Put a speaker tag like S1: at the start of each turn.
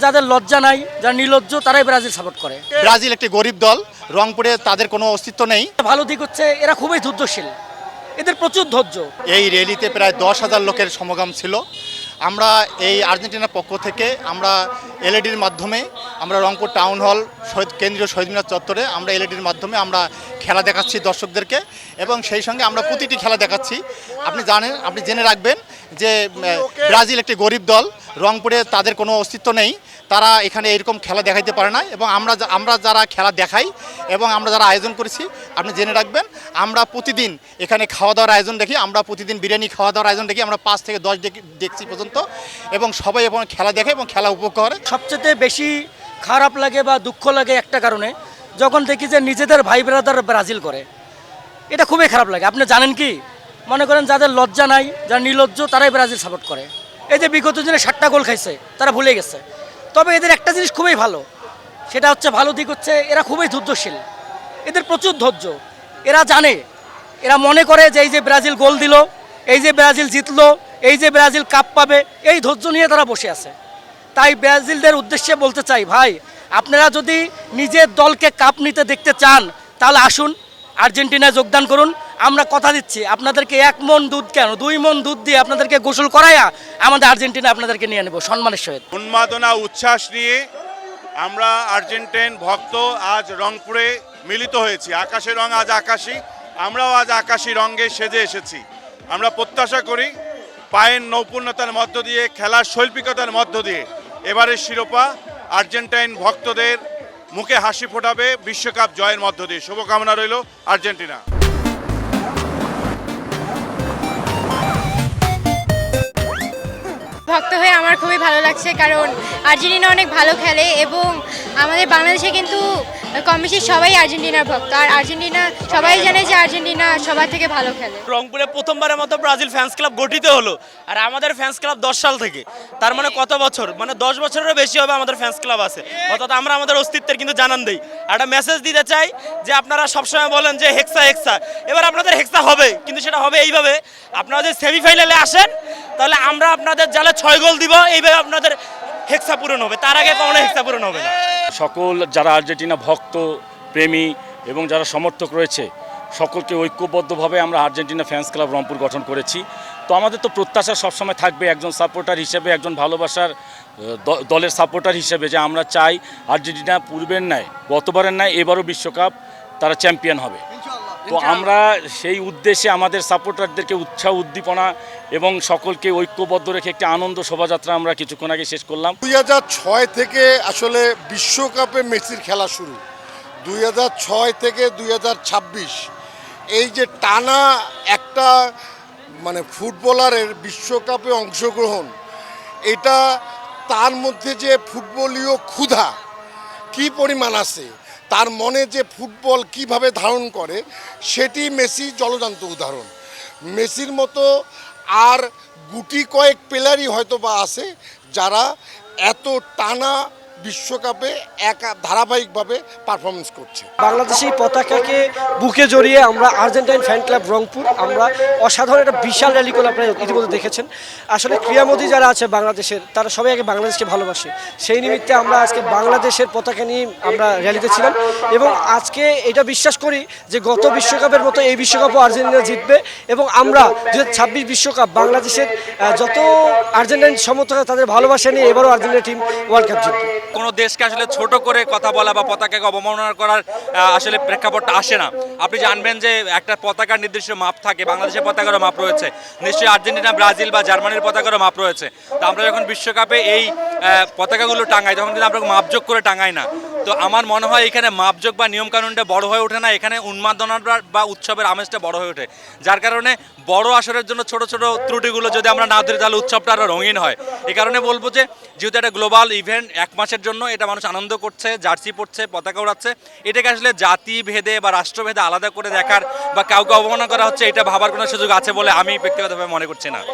S1: যাদের লজ্জা নাই, যারা নির্লজ্জ, তারাই ব্রাজিল সাপোর্ট করে।
S2: ব্রাজিল একটি গরিব দল, রংপুরে তাদের কোনো অস্তিত্ব নেই।
S1: ভালো দিক হচ্ছে এরা খুবই ধৈর্যশীল, এদের প্রচুর ধৈর্য।
S2: এই র্যালিতে প্রায় 10,000 লোকের সমাগম ছিল। আমরা এই আর্জেন্টিনার পক্ষ থেকে আমরা এলইডির মাধ্যমে আমরা রংপুর টাউন হল কেন্দ্রীয় শহীদ মিনার চত্বরে আমরা এলইডির মাধ্যমে আমরা খেলা দেখাচ্ছি দর্শকদেরকে, এবং সেই সঙ্গে আমরা প্রতিটি খেলা দেখাচ্ছি। আপনি জেনে রাখবেন যে ব্রাজিল একটি গরিব দল, রংপুরে তাদের কোনো অস্তিত্ব নেই, তারা এখানে এরকম খেলা দেখাইতে পারে না। এবং আমরা যারা খেলা দেখাই এবং আমরা যারা আয়োজন করেছি, আপনি জেনে রাখবেন আমরা প্রতিদিন এখানে খাওয়া দাওয়ার আয়োজন দেখি, আমরা প্রতিদিন বিরিয়ানি খাওয়া দাওয়ার আয়োজন দেখি, আমরা 5 থেকে 10 দেখছি পর্যন্ত, এবং সবাই এবং খেলা দেখে এবং খেলা উপভোগ করে।
S1: সবচেয়ে বেশি খারাপ লাগে বা দুঃখ লাগে একটা কারণে, যখন দেখি যে নিজেদের ভাই ব্রাদার ব্রাজিল করে, এটা খুবই খারাপ লাগে। আপনি জানেন কি, মনে করেন যাদের লজ্জা নাই, যারা নির্লজ্জ, তারাই ব্রাজিল সাপোর্ট করে। এই যে বিগত দিনে 7টা গোল খাইছে, তারা ভুলে গেছে। তবে এদের একটা জিনিস খুবই ভালো, সেটা হচ্ছে ভালো দিক হচ্ছে এরা খুবই ধৈর্যশীল, এদের প্রচুর ধৈর্য। এরা জানে, এরা মনে করে যে এই যে ব্রাজিল গোল দিল, এই যে ব্রাজিল জিতলো, এই যে ব্রাজিল কাপ পাবে, এই ধৈর্য নিয়ে তারা বসে আছে। তাই ব্রাজিলদের উদ্দেশ্যে বলতে চাই, ভাই আপনারা যদি নিজের দলকে কাপ নিতে দেখতে চান, তাহলে আসুন আর্জেন্টিনায় যোগদান করুন। আমরা কথা দিচ্ছি আপনাদেরকে 1 মণ দুধ কেন 2 মণ দুধ দিয়ে আপনাদেরকে গোসল করাইয়া আমাদের আর্জেন্টিনা আপনাদেরকে নিয়ে নেব সম্মানের সহিত।
S3: উন্মাদনা উচ্ছ্বাস নিয়ে আমরা আর্জেন্টাইন ভক্ত আজ রংপুরে মিলিত হয়েছি। আকাশের রং আজ আকাশী, আমরাও আজ আকাশী রঙে সেজে এসেছি। আমরা প্রত্যাশা করি পায়ের নৈপুণ্যতার মধ্য দিয়ে, খেলার শৈল্পিকতার মধ্য দিয়ে এবারের শিরোপা আর্জেন্টাইন ভক্তদের মুখে হাসি ফোটাবে বিশ্বকাপ জয়ের মধ্য দিয়ে। শুভকামনা রইল আর্জেন্টিনা।
S4: ভক্ত হয়ে আমার খুবই ভালো লাগছে, কারণ আর্জেন্টিনা অনেক ভালো খেলে এবং আমাদের বাংলাদেশে কিন্তু কম বেশি সবাই আর্জেন্টিনার ভক্ত। আর আর্জেন্টিনা সবাই জানে যে আর্জেন্টিনা সবার থেকে ভালো খেলে।
S5: রংপুরে প্রথমবারের মতো ব্রাজিল ফ্যান্স ক্লাব গঠিত হলো, আর আমাদের ফ্যান্স ক্লাব 10 সাল থেকে। তার মানে কত বছর, মানে 10 বছরেরও বেশি হবে আমাদের ফ্যান্স ক্লাব আছে। অর্থাৎ আমরা আমাদের অস্তিত্বের কিন্তু জানান দিই। একটা মেসেজ দিতে চাই যে আপনারা সবসময় বলেন যে হেক্সা হেক্সা, এবার আপনাদের হেক্সা হবে, কিন্তু সেটা হবে এইভাবে, আপনারা যদি সেমিফাইনালে আসেন তাহলে আমরা আপনাদের জালে 6 গোল দিব, এইভাবে আপনাদের হেক্সা পূরণ হবে, তার আগে কখনো হেক্সা পূরণ হবে না।
S6: সকল যারা আর্জেন্টিনা ভক্ত প্রেমী এবং যারা সমর্থক রয়েছে, সকলকে ঐক্যবদ্ধভাবে আমরা আর্জেন্টিনা ফ্যান্স ক্লাব রংপুর গঠন করেছি। তো আমাদের তো প্রত্যাশা সবসময় থাকবে একজন সাপোর্টার হিসেবে, একজন ভালোবাসার দলের সাপোর্টার হিসেবে, যে আমরা চাই আর্জেন্টিনা পূর্বের ন্যায়, গতবারের ন্যায় এবারও বিশ্বকাপ তারা চ্যাম্পিয়ন হবে। তো আমরা সেই উদ্দেশ্যে আমাদের সাপোর্টারদেরকে উৎসাহ উদ্দীপনা এবং সকলকে ঐক্যবদ্ধ রেখে একটি আনন্দ শোভাযাত্রা আমরা কিছুক্ষণ আগে শেষ করলাম।
S7: 2006 থেকে আসলে বিশ্বকাপে মেসির খেলা শুরু, 2006 থেকে 2026 এই যে টানা একটা মানে ফুটবলারের বিশ্বকাপে অংশগ্রহণ, এটা তার মধ্যে যে ফুটবলীয় ক্ষুধা কি পরিমাণ আছে, তার মনে যে ফুটবল কিভাবে ধারণ করে, সেটি মেসি জলজান্ত উদাহরণ। মেসির মতো আর গুটি কয়েক প্লেয়ারই হয়তো বা আছে যারা এত টানা বিশ্বকাপে ধারাবাহিকভাবে পারফরমেন্স করছে।
S1: বাংলাদেশি পতাকাকে বুকে জড়িয়ে আমরা আর্জেন্টাইন ফ্যান ক্লাব রংপুর, আমরা অসাধারণ একটা বিশাল র্যালি করে আপনারা ইতিমধ্যে দেখেছেন। আসলে ক্রীড়ামোদী যারা আছে বাংলাদেশের, তারা সবাই আগে বাংলাদেশকে ভালোবাসে। সেই নিমিত্তে আমরা আজকে বাংলাদেশের পতাকা নিয়ে আমরা র্যালিতে ছিলাম, এবং আজকে এটা বিশ্বাস করি যে গত বিশ্বকাপের মতো এই বিশ্বকাপও আর্জেন্টিনা জিতবে, এবং আমরা 2026 বিশ্বকাপ বাংলাদেশের যত আর্জেন্টাইন সমর্থক তাদের ভালোবাসা নিয়ে এবারও আর্জেন্টিনা টিম ওয়ার্ল্ড কাপ জিতবে।
S5: কোনো দেশকে আসলে ছোট করে কথা বলা বা পতাকাকে অবমাননা করার আসলে প্রেক্ষাপটটা আসে না। আপনি জানবেন যে একটা পতাকার নির্দিষ্ট মাপ থাকে, বাংলাদেশের পতাকারও মাপ রয়েছে, নিশ্চয়ই আর্জেন্টিনা, ব্রাজিল বা জার্মানির পতাকারও মাপ রয়েছে। তো আমরা যখন বিশ্বকাপে এই পতাকাগুলো টাঙাই, তখন কিন্তু আমরা মাপযোগ করে টাঙাই না। তো আমার মনে হয় এখানে মাপযোগ বা নিয়মকানুনটা বড় হয়ে ওঠে না, এখানে উন্মাদনার বা উৎসবের আমেজটা বড় হয়ে ওঠে। যার কারণে বড় আসরের জন্য ছোট ছোট ত্রুটিগুলো যদি আমরা না ধরি, তাহলে উৎসবটা আরও রঙিন হয়। এই কারণে বলবো যে যেহেতু একটা গ্লোবাল ইভেন্ট, 1 মাসের জন্য এটা মানুষ আনন্দ করছে, জার্সি পড়ছে, পতাকা উড়াচ্ছে, এটাকে আসলে জাতি ভেদে বা রাষ্ট্রভেদে আলাদা করে দেখার বা কাউকে অবমাননা করা হচ্ছে, এটা ভাবার কোনো সুযোগ আছে বলে আমি ব্যক্তিগতভাবে মনে করছি না।